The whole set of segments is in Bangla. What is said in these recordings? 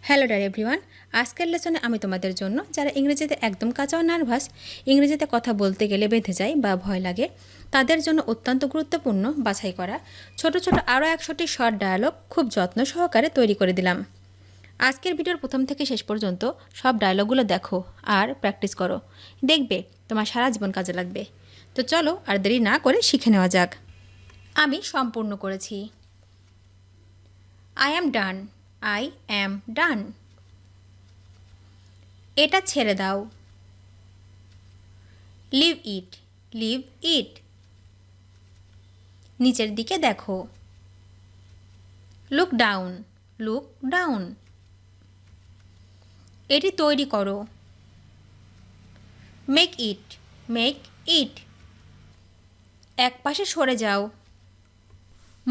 হ্যালো ডার এভরিওয়ান, আজকের লেসনে আমি তোমাদের জন্য যারা ইংরেজিতে একদম কাঁচা ও নার্ভাস, ইংরেজিতে কথা বলতে গেলে বেঁধে যায় বা ভয় লাগে, তাদের জন্য অত্যন্ত গুরুত্বপূর্ণ বাছাই করা ছোট ছোট আরও 100টি শর্ট ডায়ালগ খুব যত্ন সহকারে তৈরি করে দিলাম। আজকের ভিডিওর প্রথম থেকে শেষ পর্যন্ত সব ডায়লগগুলো দেখো আর প্র্যাকটিস করো, দেখবে তোমার সারা জীবন কাজে লাগবে। তো চলো আর দেরি না করে শিখে নেওয়া যাক। আমি সম্পূর্ণ করেছি। I am done. I am done. এটা ছেড়ে দাও। Leave it. Leave it. নিচের দিকে দেখো। Look down. Look down. এটি তৈরি করো। Make it. Make it. এক পাশে সরে যাও।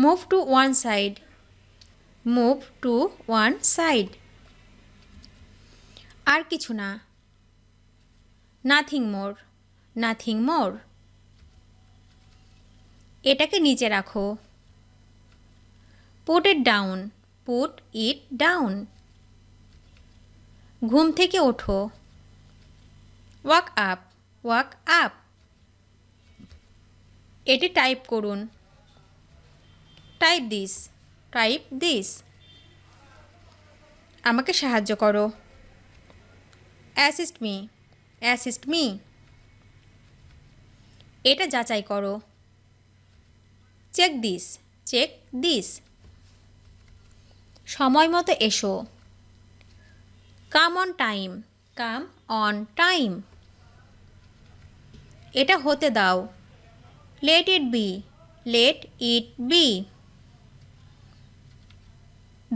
Move to one side. Move to one side. আর কিছু না। Nothing more. Nothing more. এটাকে নিচে রাখো। Put it down. Put it down. ঘুম থেকে ওঠো। Wake up. Wake up. এটি টাইপ করুন। Type this. Type this. আমাকে সাহায্য করো। Assist me. Assist me. এটা যাচাই করো। Check this. Check this. সময় মতো এসো। Come on time. Come on time. এটা হতে দাও। Let it be. Let it be.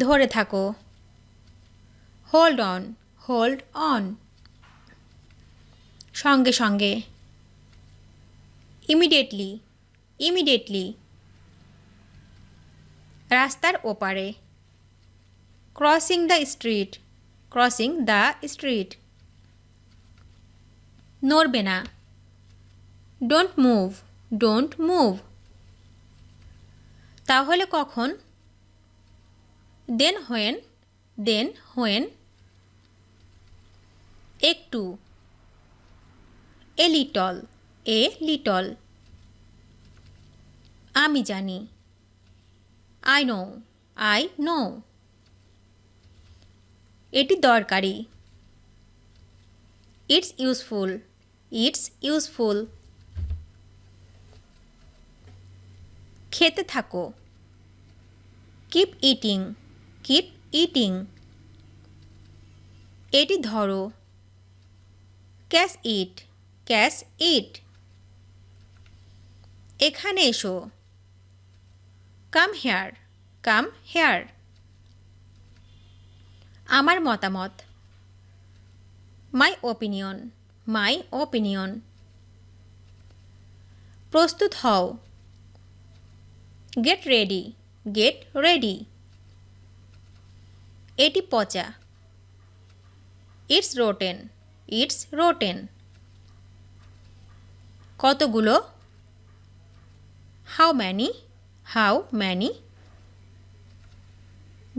ধরে থাকো। Hold on. Hold on. সঙ্গে সঙ্গে। Immediately. Immediately. রাস্তার ওপারে। Crossing the street. Crossing the street. নড়বে না। Don't move. Don't move. তাহলে কখন? Then when. Then when. একটু। A little. A little. আমি জানি। I know. I know. এটি দরকারি। It's useful. It's useful. খেতে থাকো। Keep eating. Keep eating. এটি ধরো। Catch it. Catch it. এখানে এসো। Come here. Come here. আমার মতামত। My opinion. My opinion. প্রস্তুত হও। Get ready. Get ready. এটি পচা। It's rotten. It's rotten. কতগুলো? How many? How many?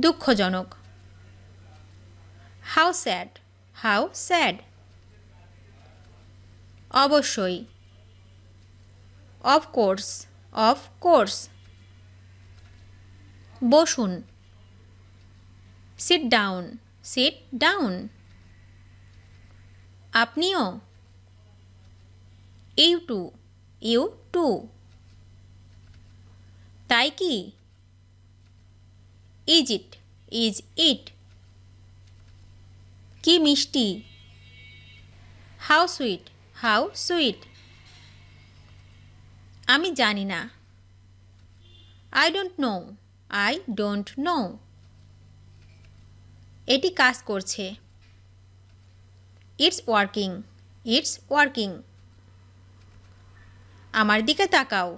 দুঃখজনক। How sad. How sad. অবশ্যই। Of course. Of course. বসুন। Sit down. Sit down. আপনিও। You too. You too. তাই কি? Is it? Is it? কি মিষ্টি। How sweet. How sweet. আমি জানি না। I don't know. I don't know. এটি কাজ করছে। It's working. It's working. আমার দিকে তাকাও।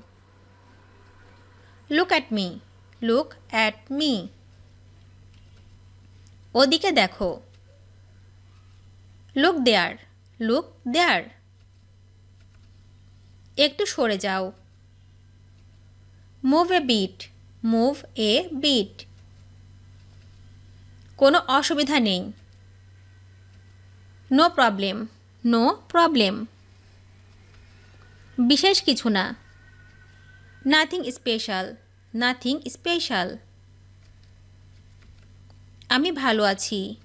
Look at me. Look at me. ওদিকে দেখো। Look there. Look there. একটু সরে যাও। Move a bit. Move a bit. কোনো অসুবিধা নেই। No problem, no problem. বিশেষ কিছু না। Nothing special, nothing special. আমি ভালো আছি।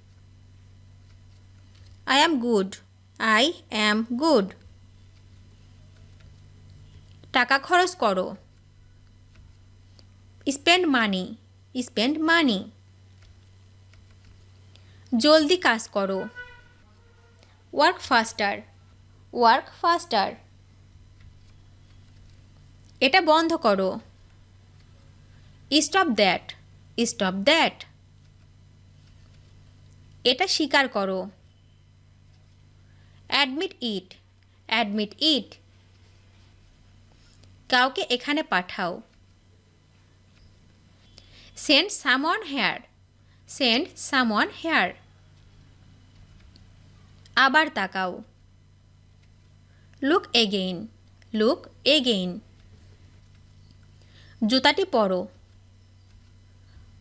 I am good, I am good. টাকা খরচ করো। Spend money, spend money. জলদি কাজ করো। Work faster, work faster. এটা বন্ধ করো। Stop that, stop that. এটা স্বীকার করো। Admit it, admit it. কাউকে এখানে পাঠাও। Send someone here, send someone here. আবার তাকাও। Look again, look again. জুতাটি পরো।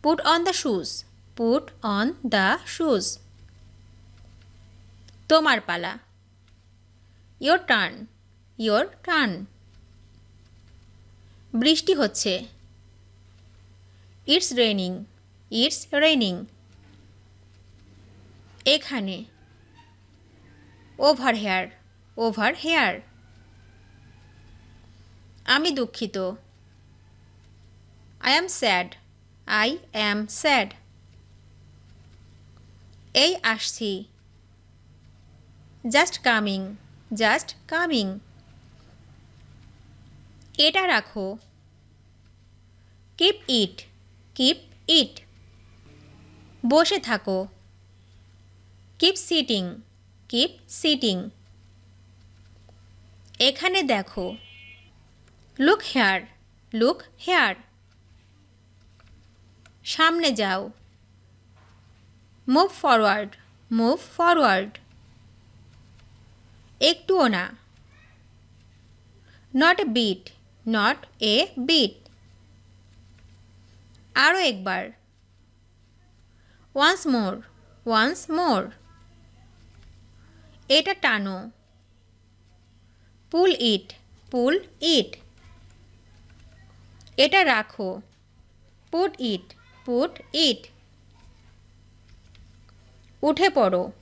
Put on the shoes, put on the shoes. তোমার পালা। Your turn, your turn. বৃষ্টি হচ্ছে। It's raining, it's raining. এখানে। Over here, over here. আমি দুঃখিত। I am sad, I am sad. এই আসছি। Just coming, just coming. এটা রাখো। Keep it, keep it. বসে থাকো। Keep sitting, keep sitting. এখানে দেখো। Look here, look here. সামনে যাও। Move forward, move forward. একটুও না। Not a bit, not a bit. আরও একবার। Once more, once more. এটা টানো। Pull it, pull it. এটা রাখো। Put it, put it. উঠে পড়ো।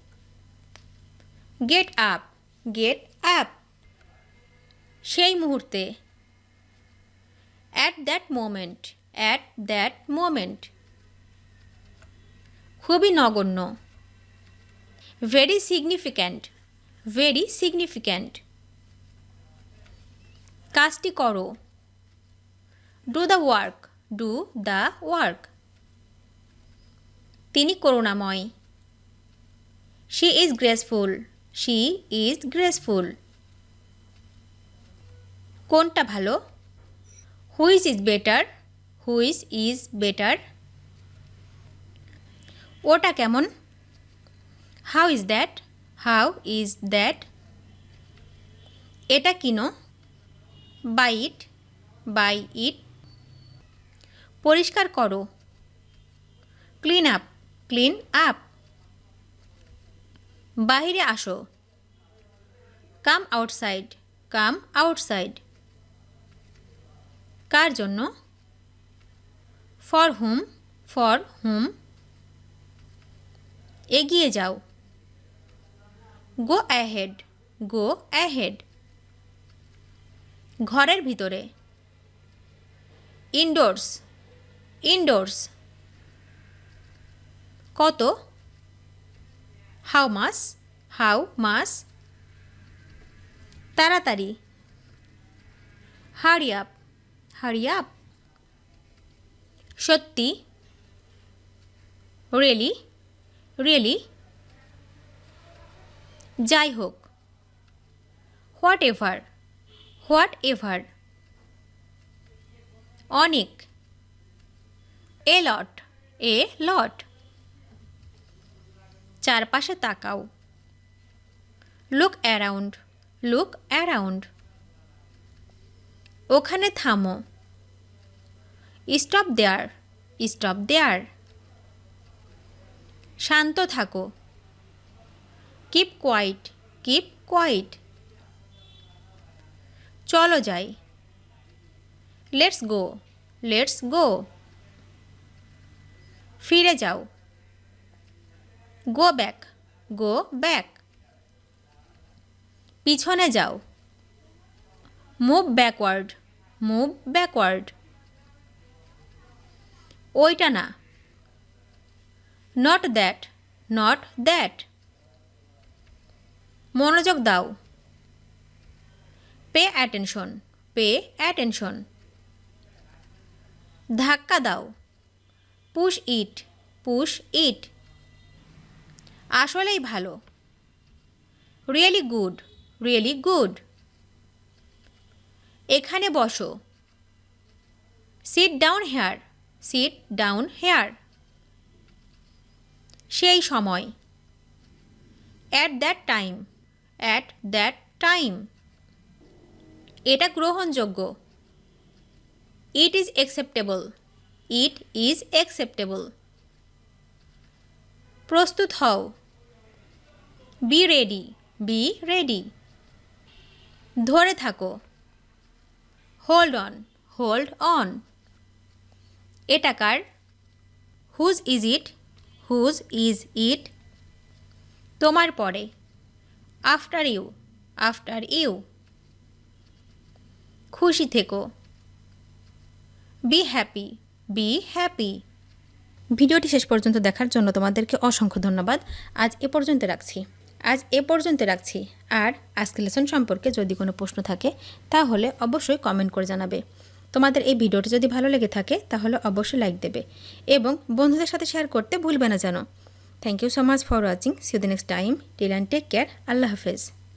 Get up, get up. সেই মুহূর্তে। At that moment, at that moment. খুবই নগণ্য। Very significant, very significant. কাজটি করো। Do the work, do the work. তিনি করুণাময়। She is graceful, she is graceful. কোনটা ভালো? Which is better, which is better. ওটা কেমন? How is that, how is that. এটা কিনো। Buy it, buy it. পরিষ্কার করো। Clean up, clean up. বাহিরে আসো। Come outside, come outside. কার জন্য? For whom, for whom. এগিয়ে যাও। Go ahead, go ahead. ঘরের ভিতরে। Indoors, indoors. কত? How much, how much. তাড়াতাড়ি। Hurry up, hurry up. সত্যি। Really, really. যাই হোক। Whatever, whatever. অনেক। A lot, a lot. চারপাশে তাকাও। Look around, look around. ওখানে থামো। স্টপ দেয়ার, স্টপ দেয়ার। শান্ত থাকো। Keep quiet, keep quiet. চলো যাই। Let's go, let's go. ফিরে যাও। Go back, go back. পিছনে যাও। Move backward, move backward. ওইটা না। Not that, not that. মনোযোগ দাও। Pay attention, pay attention. ধাক্কা দাও। Push it, push it. আসলেই ভালো। Really good, really good. এখানে বসো। Sit down here, sit down here. সেই সময়। At that time, at that time. এটা গ্রহণযোগ্য। It is acceptable, it is acceptable. প্রস্তুত হও। Be ready, be ready. ধরে থাকো। Hold on, hold on. এটা কার? Whose is it, whose is it. তোমার পরে। After you, after you. খুশি থেকো। Be happy, be happy. ভিডিওটি শেষ পর্যন্ত দেখার জন্য তোমাদেরকে অসংখ্য ধন্যবাদ। আজ এ পর্যন্ত রাখছি। আর আজকের লেসন সম্পর্কে যদি কোনো প্রশ্ন থাকে তাহলে অবশ্যই কমেন্ট করে জানাবে। তোমাদের এই ভিডিওটি যদি ভালো লেগে থাকে তাহলে অবশ্যই লাইক দেবে এবং বন্ধুদের সাথে শেয়ার করতে ভুলবে না যেন। Thank you so much for watching. See you the next time. Till and take care. আল্লাহ হাফেজ।